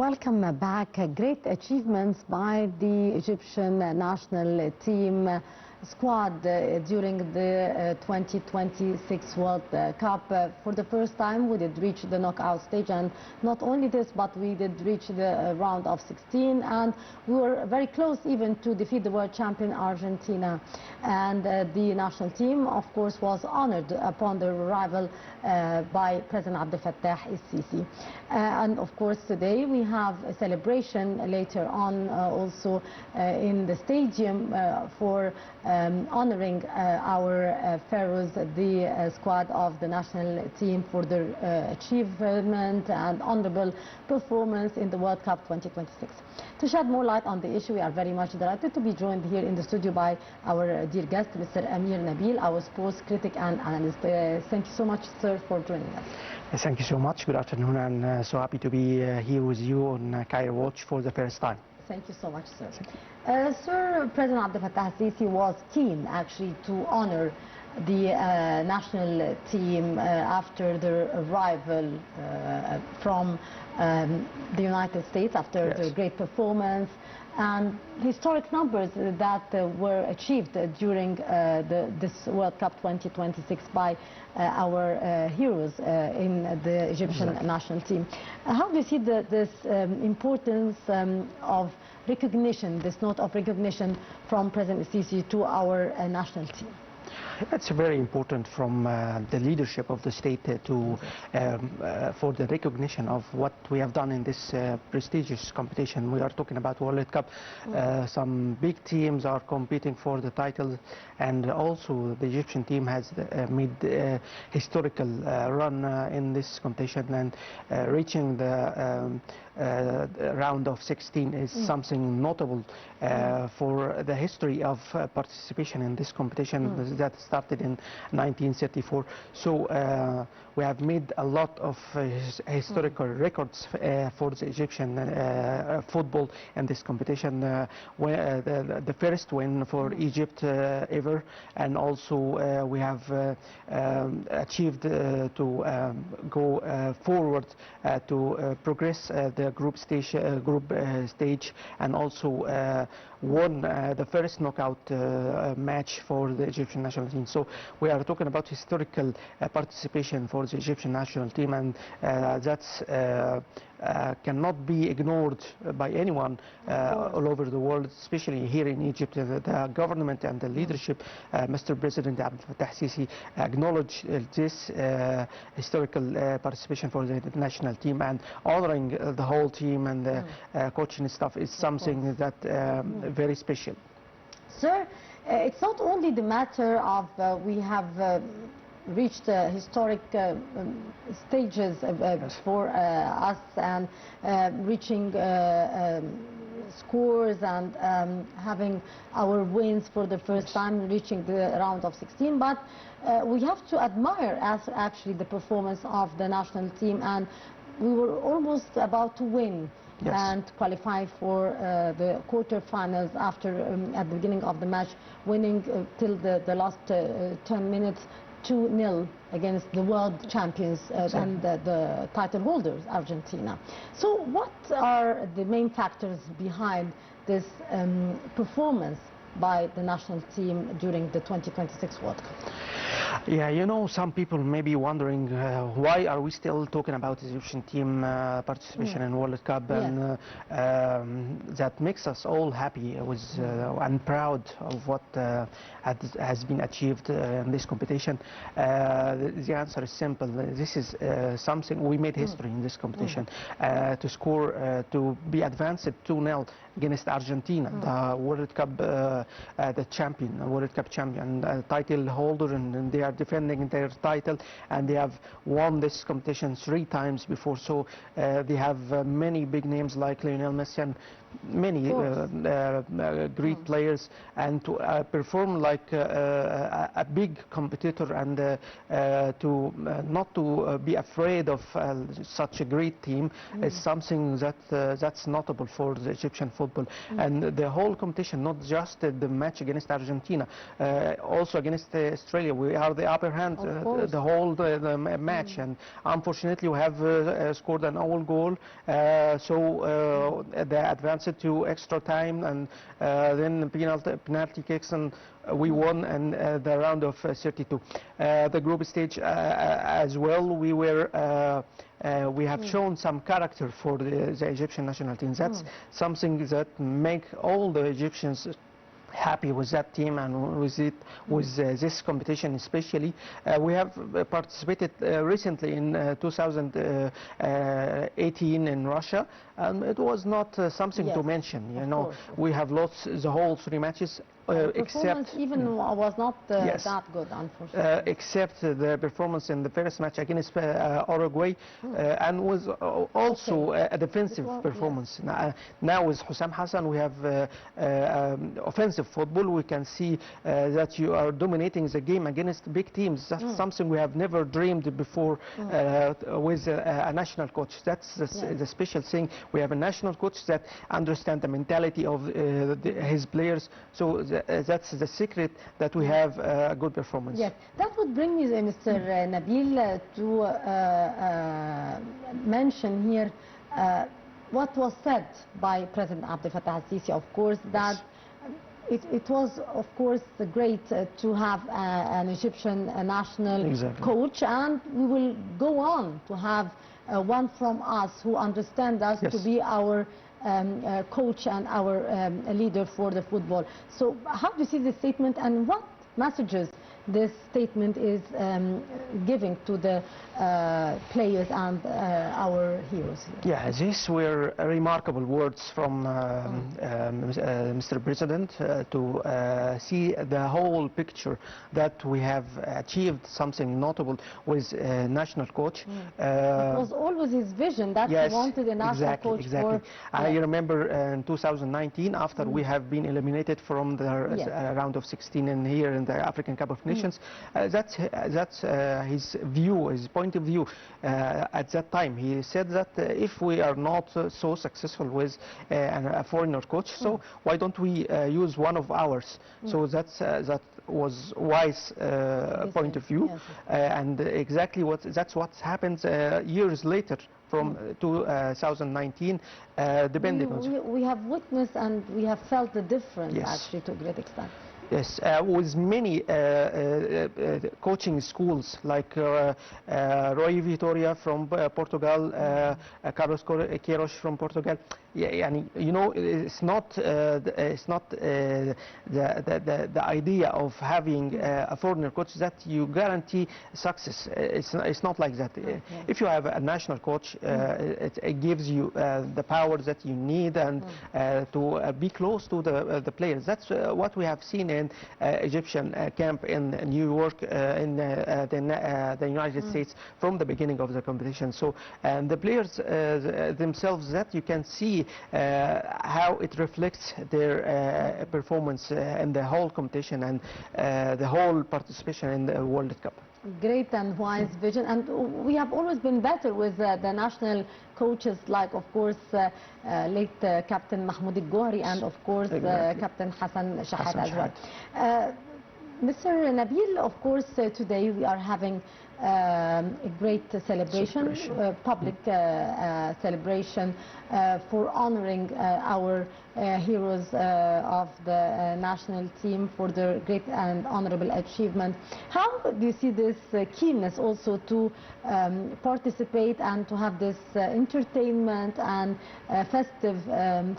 Welcome back. Great achievements by the Egyptian national team squad during the 2026 World Cup. For the first time, we did reach the knockout stage, and not only this, but we did reach the round of 16, and we were very close even to defeat the world champion Argentina. And the national team, of course, was honored upon their arrival by President Abdel Fattah el-Sisi. And of course, today we have a celebration later on also in the stadium for honoring our pharaohs, the squad of the national team, for their achievement and honorable performance in the World Cup 2026. To shed more light on the issue, we are very much delighted to be joined here in the studio by our dear guest, Mr. Amir Nabil, our sports critic and analyst. Thank you so much, sir, for joining us. Thank you so much. Good afternoon, and so happy to be here with you on Cairo Watch for the first time. Thank you so much, sir. Sir, President Abdel Fattah el-Sisi was keen actually to honor the national team after their arrival from the United States after their great performance and historic numbers that were achieved during this World Cup 2026 by our heroes in the Egyptian national team. How do you see this importance of recognition, this note of recognition from President el-Sisi to our national team? It's very important from the leadership of the state for the recognition of what we have done in this prestigious competition. We are talking about World Cup. Some big teams are competing for the title, and also the Egyptian team has made a historical run in this competition, and reaching the round of 16 is something notable for the history of participation in this competition that started in 1934. So we have made a lot of historical records for the Egyptian football in this competition. The first win for Egypt ever, and also we have achieved to go forward to progress the group stage, and also won the first knockout match for the Egyptian national team. So we are talking about historical participation for the Egyptian national team, and that's cannot be ignored by anyone all over the world, especially here in Egypt. The government and the leadership, Mr. President Abdel Fattah el-Sisi, acknowledge this historical participation for the national team, and honoring the whole team and the coaching staff is something that very special. Sir, it's not only the matter of we have reached historic stages for us, and reaching scores and having our wins for the first time, reaching the round of 16, but we have to admire actually the performance of the national team, and we were almost about to win and qualify for the quarterfinals after at the beginning of the match winning till the last 10 minutes 2-0 against the world champions and the title holders, Argentina. So what are the main factors behind this performance by the national team during the 2026 World Cup? Yeah, you know, some people may be wondering why are we still talking about the Egyptian team participation in World Cup, and that makes us all happy with and proud of what has been achieved in this competition. The answer is simple. This is something we made history in this competition, to score, to be advanced 2-0 against Argentina, the World Cup, the champion, World Cup champion, title holder, and they are defending their title, and they have won this competition 3 times before. So they have many big names like Lionel Messi, and many great players, and to perform like a big competitor, and not to be afraid of such a great team is something that that's notable for the Egyptian football. And the whole competition, not just the match against Argentina, also against Australia, we are the upper hand the whole match, and unfortunately we have scored an own goal, so they advanced to extra time, and then penalty kicks, and we won in the round of 32. The group stage as well, we have shown some character for the Egyptian national team. That's something that make all the Egyptians happy with that team and with this competition especially. We have participated recently in 2018 in Russia, and it was not something to mention. You know, we have lost the whole 3 matches. Except even was not that good, unfortunately. Except the performance in the first match against Uruguay, and was also a defensive performance. Now with Hussam Hassan, we have offensive football. We can see that you are dominating the game against big teams. That's something we have never dreamed before with a national coach. That's the special thing. We have a national coach that understands the mentality of his players. So that's the secret that we have a good performance. Yes, that would bring me, Mr. Nabil, to mention here what was said by President Abdel Fattah al-Sisi, of course, that it was, of course, great to have an Egyptian national coach, and we will go on to have one from us who understands us to be our coach and our leader for the football. So how do you see this statement, and what messages this statement is giving to the players and our heroes here? Yeah, these were remarkable words from Mr. President to see the whole picture that we have achieved something notable with national coach. It was always his vision that he wanted a national coach for. I remember in 2019, after we have been eliminated from the round of 16 in here in the African Cup of Nations, that's his view, his point of view at that time. He said that if we are not so successful with a foreigner coach, so why don't we use one of ours? So that was wise point of view, and exactly that's what happens years later from 2019, depending on. We have witnessed and we have felt the difference actually to a great extent. Yes, with many coaching schools like Roy Vitoria from Portugal, Carlos Queiroz from Portugal. You know, it's not the idea of having a foreigner coach that you guarantee success. It's not like that. If you have a national coach, it gives you the power that you need, and to be close to the players. That's what we have seen in Egyptian camp in New York, in the United States from the beginning of the competition. So, and the players themselves, that you can see how it reflects their performance in the whole competition and the whole participation in the World Cup. Great and wise vision, and we have always been better with the national coaches, like of course late Captain Mahmoud al-Gohri and of course Captain Hassan Shahat as well. Mr. Nabil, of course today we are having a great celebration, public celebration for honoring our heroes of the national team for their great and honorable achievement. How do you see this keenness also to participate and to have this entertainment and festive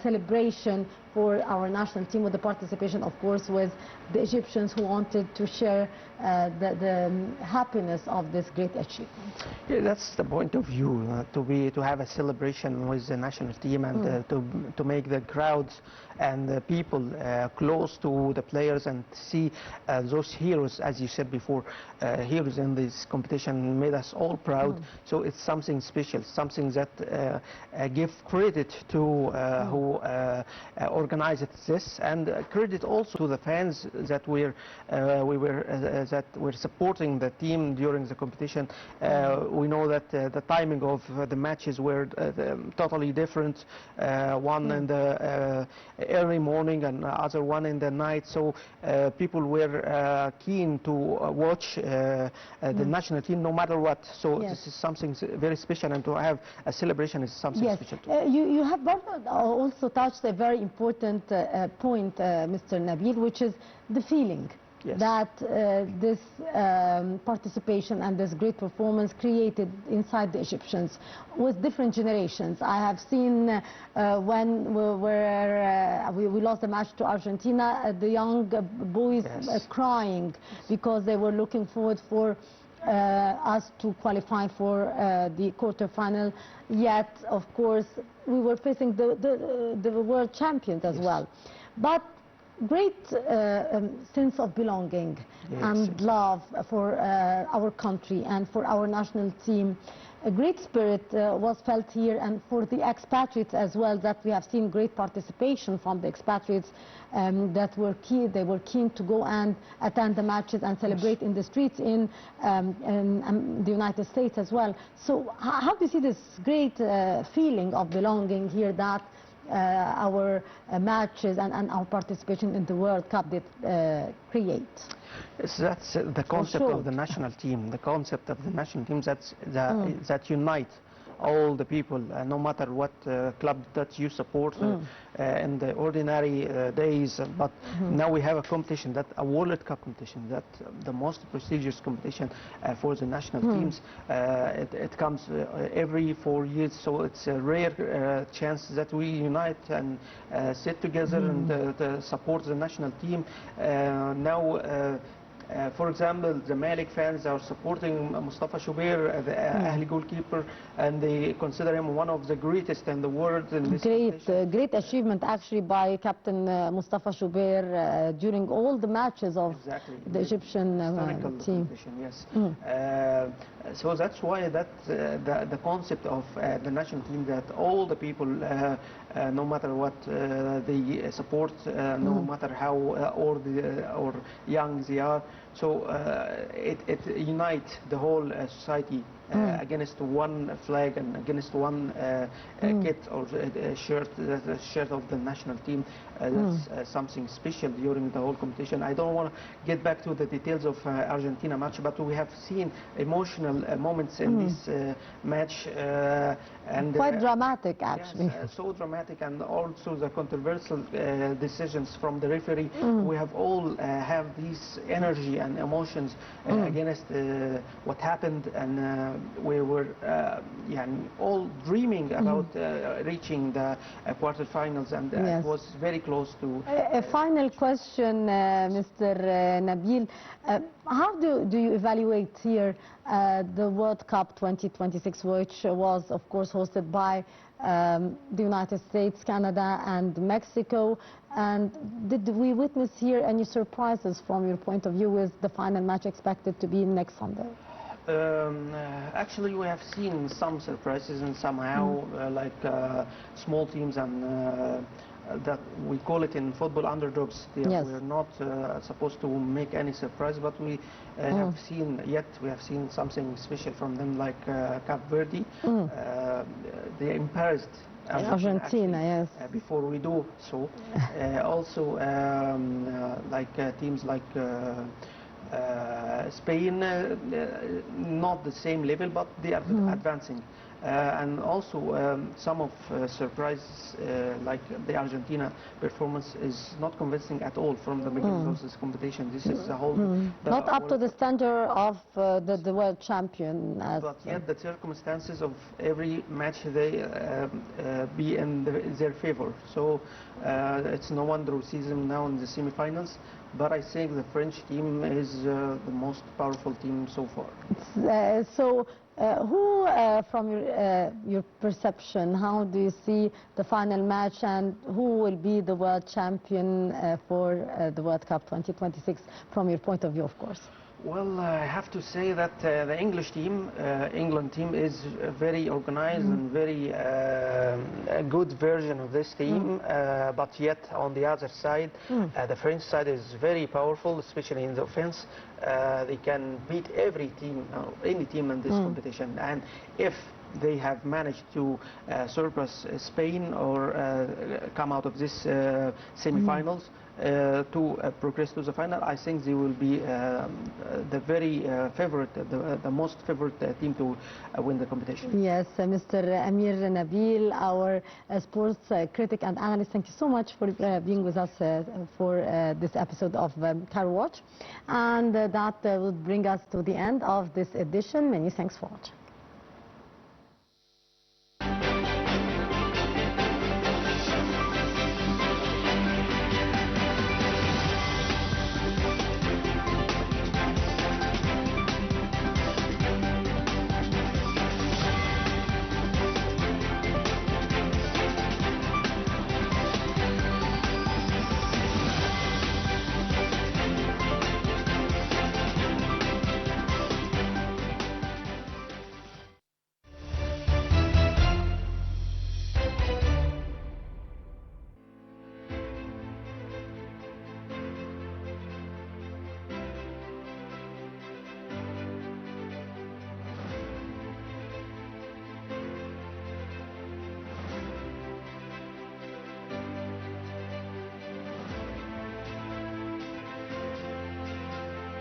celebration for our national team, with the participation, of course, with the Egyptians who wanted to share the happiness of this great achievement. Yeah, that's the point of view, to have a celebration with the national team and to make the crowds and the people close to the players and see those heroes, as you said before, heroes in this competition made us all proud. So it's something special, something that give credit to who organized this, and credit also to the fans that were supporting the team during the competition. We know that the timing of the matches were totally different. One in the early morning and other one in the night. So people were keen to watch the national team no matter what. So this is something very special, and to have a celebration is something special too. You have also touched a very important point, Mr. Nabil, which is the feeling. Yes. That this participation and this great performance created inside the Egyptians with different generations. I have seen when we lost the match to Argentina, the young boys crying because they were looking forward for us to qualify for the quarterfinal. Yet, of course, we were facing the world champions as well. But great sense of belonging and love for our country and for our national team. A great spirit was felt here, and for the expatriates as well, that we have seen great participation from the expatriates that were keen. They were keen to go and attend the matches and celebrate in the streets in the United States as well. So how do you see this great feeling of belonging here that our matches and our participation in the World Cup did create? Yes, that's the concept of the national team. The concept of the national team that unite all the people, no matter what club that you support in the ordinary days. But now we have a competition, that a World Cup competition, that the most prestigious competition for the national teams. It comes every 4 years, so it's a rare chance that we unite and sit together and support the national team. Now. For example, the Malik fans are supporting Mustafa Shubair, the Ahli goalkeeper, and they consider him one of the greatest in the world. In this great achievement actually by Captain Mustafa Shubair during all the matches of the Egyptian team. Yes. So that's why the concept of the national team, that all the people, no matter what they support, no matter how old or young they are, so it unites the whole society against one flag and against one kit or shirt, the shirt of the national team. That's something special during the whole competition. I don't want to get back to the details of Argentina match, but we have seen emotional moments in this match. And quite dramatic, actually. Yes, so dramatic, and also the controversial decisions from the referee. We have all have these energy and emotions against what happened, and we were all dreaming about reaching the quarterfinals, and it was very close to. A final question, Mr. Nabil. How do you evaluate here the World Cup 2026, which was, of course, hosted by the United States, Canada, and Mexico? And did we witness here any surprises from your point of view, with the final match expected to be next Sunday? Actually, we have seen some surprises, and somehow like small teams and that we call it in football underdogs. We're not supposed to make any surprise, but we have seen something special from them, like Cape Verde. They embarrassed Argentina, before we do so. Also, like teams like Spain, not the same level, but they are advancing. And also some of surprises, like the Argentina performance is not convincing at all from the beginning of this competition. This is the whole... Not up to the standard of the world champion. But yet the circumstances of every match, they be in their favor. So it's no wonder we see them now in the semifinals. but I think the French team is the most powerful team so far. Who, from your perception, how do you see the final match, and who will be the world champion for the World Cup 2026, from your point of view, of course? Well, I have to say that the English team, England team, is very organized and very a good version of this team. But yet, on the other side, the French side is very powerful, especially in the offense. They can beat every team, any team in this competition. And if they have managed to surpass Spain or come out of this semi-finals to progress to the final, I think they will be the very favorite, the most favorite team to win the competition. Yes, Mr. Amir Nabil, our sports critic and analyst, thank you so much for being with us for this episode of Cairo Watch. And that will bring us to the end of this edition. Many thanks for watching.